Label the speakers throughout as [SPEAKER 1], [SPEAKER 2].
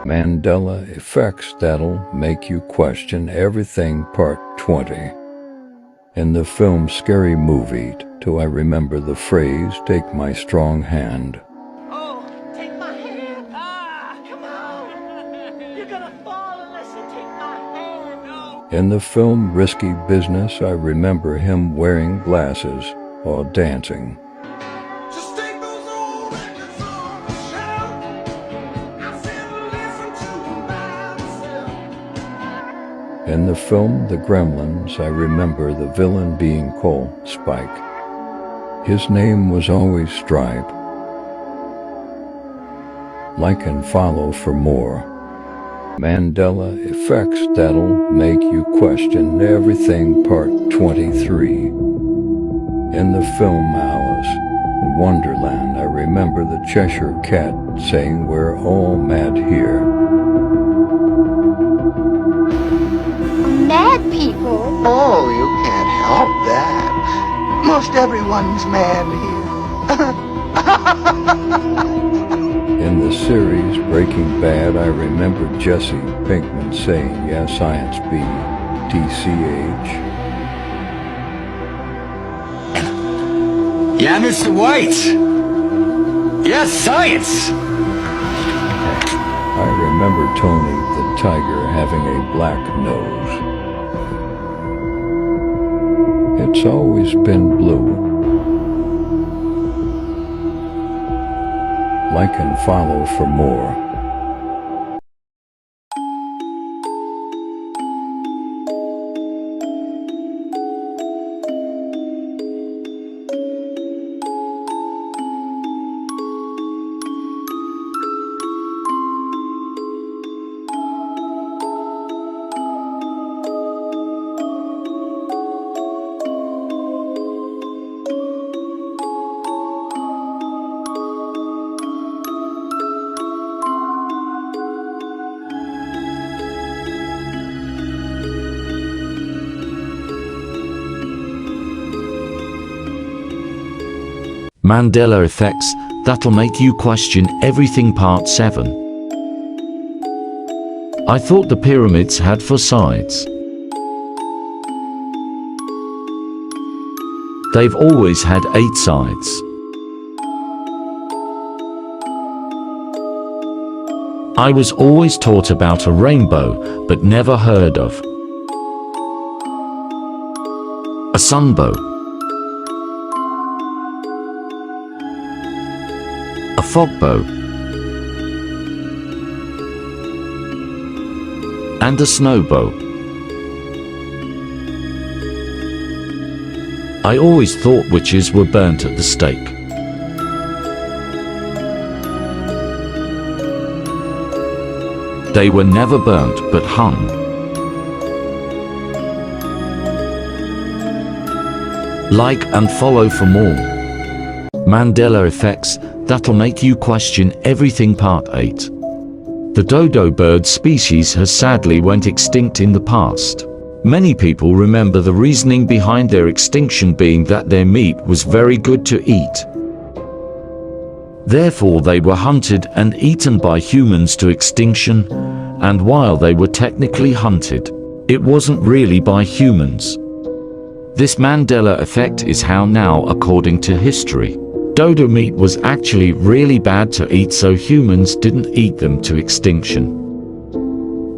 [SPEAKER 1] Mandela Effects That'll Make You Question Everything Part 20. In the film Scary Movie, do I remember the phrase, "Take my strong hand"?
[SPEAKER 2] Oh, take my hand! Come on! You're gonna fall unless you take my hand! No!
[SPEAKER 1] In the film Risky Business, I remember him wearing glasses while dancing. In the film The Gremlins, I remember the villain being called Spike. His name was always Stripe. Like and follow for more. Mandela Effects That'll Make You Question Everything Part 23. In the film Alice in Wonderland, I remember the Cheshire Cat saying, "We're all mad here."
[SPEAKER 3] Mad people?
[SPEAKER 4] Oh, you can't help that. Most everyone's mad here.
[SPEAKER 1] In the series Breaking Bad, I remember Jesse Pinkman saying, "Yeah, science be TCH."
[SPEAKER 5] Yeah, Mr. White. Yes, science.
[SPEAKER 1] I remember Tony the Tiger having a black nose. It's always been blue. Like and follow for more.
[SPEAKER 6] Mandela Effects That'll Make You Question Everything Part 7. I thought the pyramids had 4 sides. They've always had 8 sides. I was always taught about a rainbow, but never heard of a sunbow, a fogbow, and a snowbow. I always thought witches were burnt at the stake. They were never burnt but hung. Like and follow for more. Mandela Effects That'll Make You Question Everything Part 8. The dodo bird species has sadly went extinct in the past. Many people remember the reasoning behind their extinction being that their meat was very good to eat. Therefore they were hunted and eaten by humans to extinction, and while they were technically hunted, it wasn't really by humans. This Mandela effect is how now, according to history, dodo meat was actually really bad to eat, so humans didn't eat them to extinction.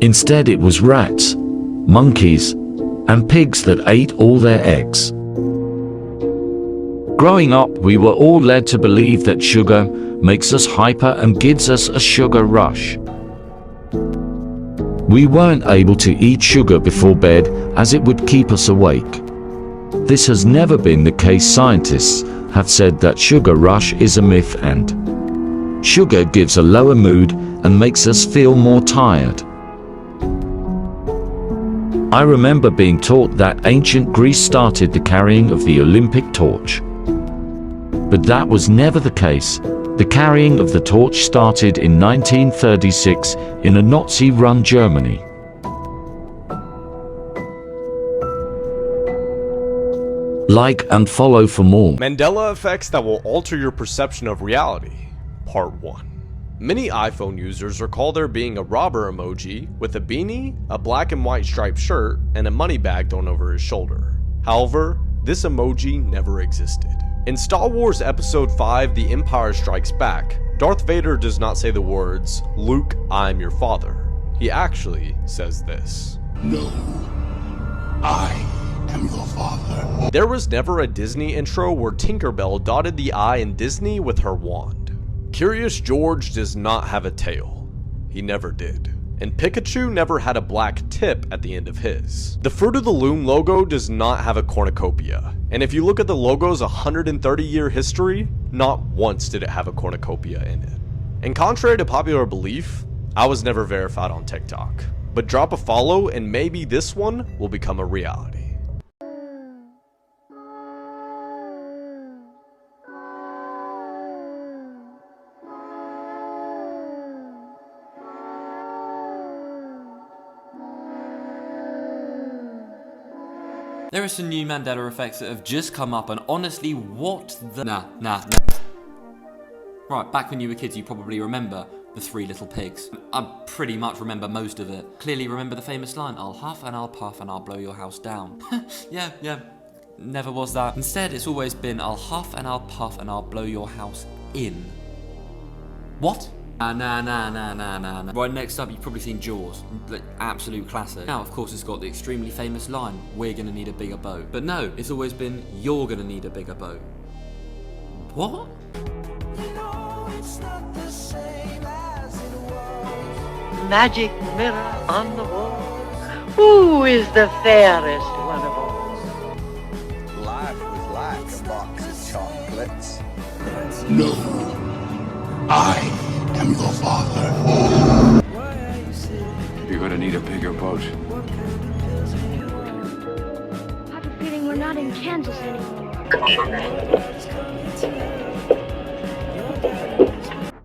[SPEAKER 6] Instead it was rats, monkeys, and pigs that ate all their eggs. Growing up, we were all led to believe that sugar makes us hyper and gives us a sugar rush. We weren't able to eat sugar before bed as it would keep us awake. This has never been the case. Scientists have said that sugar rush is a myth, and sugar gives a lower mood and makes us feel more tired. I remember being taught that ancient Greece started the carrying of the Olympic torch. But that was never the case. The carrying of the torch started in 1936 in a Nazi-run Germany. Like and follow for more.
[SPEAKER 7] Mandela effects that will alter your perception of reality, Part 1.
[SPEAKER 3] Many iPhone users recall there being a robber emoji with a beanie, a black and white striped shirt, and a money bag thrown over his shoulder. However, this emoji never existed. In Star Wars Episode 5 The Empire Strikes Back, Darth Vader does not say the words, "Luke, I am your father." He actually says this.
[SPEAKER 7] No, I am your father.
[SPEAKER 3] There was never a Disney intro where Tinkerbell dotted the I in Disney with her wand. Curious George does not have a tail. He never did. And Pikachu never had a black tip at the end of his. The Fruit of the Loom logo does not have a cornucopia. And if you look at the logo's 130-year history, not once did it have a cornucopia in it. And contrary to popular belief, I was never verified on TikTok. But drop a follow and maybe this one will become a reality.
[SPEAKER 8] There are some new Mandela effects that have just come up, and honestly, what the... Nah. Right, back when you were kids, you probably remember the Three Little Pigs. I pretty much remember most of it. Clearly remember the famous line, "I'll huff and I'll puff and I'll blow your house down." Yeah, never was that. Instead, it's always been, "I'll huff and I'll puff and I'll blow your house in." What? Nah. Right, next up, you've probably seen Jaws. Like, absolute classic. Now, of course, it's got the extremely famous line, "We're gonna need a bigger boat." But no, it's always been, "You're gonna need a bigger boat." What?
[SPEAKER 2] Magic mirror on the wall. Who is the fairest one of all?
[SPEAKER 4] Life was like a box of chocolates.
[SPEAKER 7] No, I am your father.
[SPEAKER 5] You're gonna need a bigger boat.
[SPEAKER 9] I have a feeling we're not in Kansas anymore.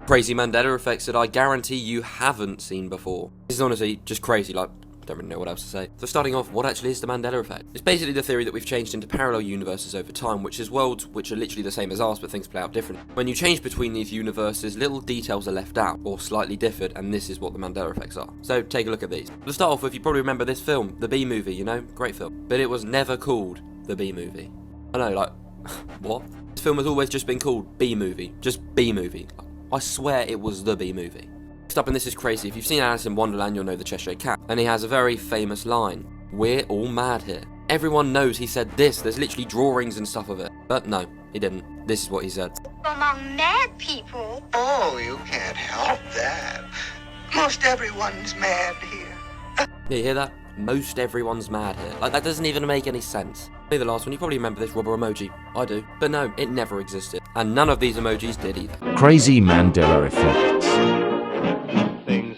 [SPEAKER 8] Crazy Mandela effects that I guarantee you haven't seen before. This is honestly just crazy, like, I don't really know what else to say. So starting off, what actually is the Mandela effect? It's basically the theory that we've changed into parallel universes over time, which is worlds which are literally the same as ours, but things play out differently. When you change between these universes, little details are left out, or slightly differed, and this is what the Mandela effects are. So take a look at these. To start off with, you probably remember this film, The Bee Movie, you know? Great film. But it was never called The Bee Movie. I know, like, what? This film has always just been called B Movie. Just B Movie. I swear it was The Bee Movie. Next up, and this is crazy, if you've seen Alice in Wonderland, you'll know the Cheshire Cat. And he has a very famous line, "We're all mad here." Everyone knows he said this, there's literally drawings and stuff of it. But no, he didn't. This is what he said.
[SPEAKER 9] Among mad people.
[SPEAKER 4] Oh, you can't help that. Most everyone's mad here.
[SPEAKER 8] Yeah, you hear that? Most everyone's mad here. Like, that doesn't even make any sense. The last one, you probably remember this rubber emoji. I do. But no, it never existed. And none of these emojis did either.
[SPEAKER 6] Crazy Mandela effects.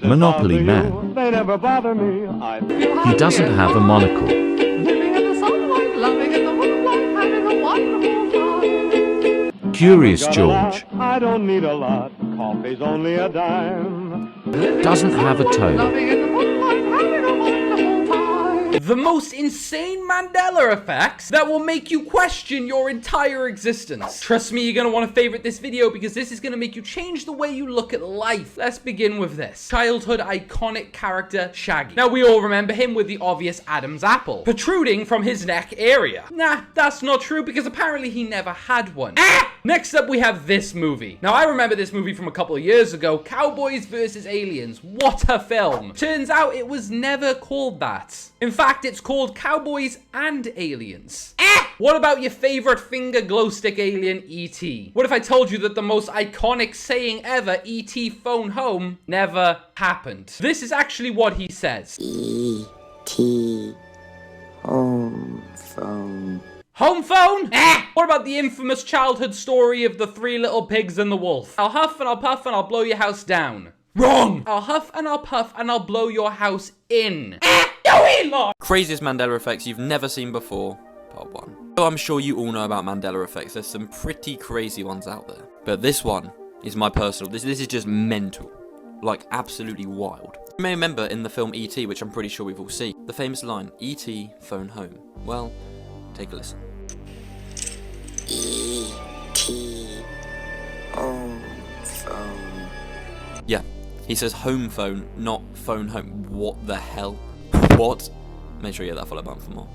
[SPEAKER 6] Monopoly Man.
[SPEAKER 2] They never bother me.
[SPEAKER 6] He doesn't have a monocle.
[SPEAKER 2] Living in the sunlight, loving in the moonlight, having a wonderful time.
[SPEAKER 6] Curious George.
[SPEAKER 2] I don't need a lot. Coffee's only a dime.
[SPEAKER 6] Doesn't have a toe.
[SPEAKER 2] Loving in the moonlight, having a wonderful time.
[SPEAKER 10] The most insane Mandela effects that will make you question your entire existence. Trust me, you're going to want to favorite this video because this is going to make you change the way you look at life. Let's begin with this. Childhood iconic character Shaggy. Now, we all remember him with the obvious Adam's apple protruding from his neck area. Nah, that's not true because apparently he never had one. Next up, we have this movie. Now, I remember this movie from a couple of years ago, Cowboys vs. Aliens. What a film. Turns out it was never called that. In fact, it's called Cowboys and Aliens. What about your favorite finger glow stick alien, E.T.? What if I told you that the most iconic saying ever, E.T. phone home, never happened? This is actually what he says.
[SPEAKER 11] E.T. home phone.
[SPEAKER 10] Home phone? What about the infamous childhood story of the Three Little Pigs and the Wolf? I'll huff and I'll puff and I'll blow your house down. Wrong! I'll huff and I'll puff and I'll blow your house in.
[SPEAKER 8] Craziest Mandela effects you've never seen before, part 1. So I'm sure you all know about Mandela effects. There's some pretty crazy ones out there. But this one is my personal. This is just mental. Like, absolutely wild. You may remember in the film E.T., which I'm pretty sure we've all seen, the famous line, "E.T. phone home." Well, take a listen.
[SPEAKER 11] E.T. home phone.
[SPEAKER 8] Yeah, he says home phone, not phone home. What the hell? What? Make sure you hit that follow button for more.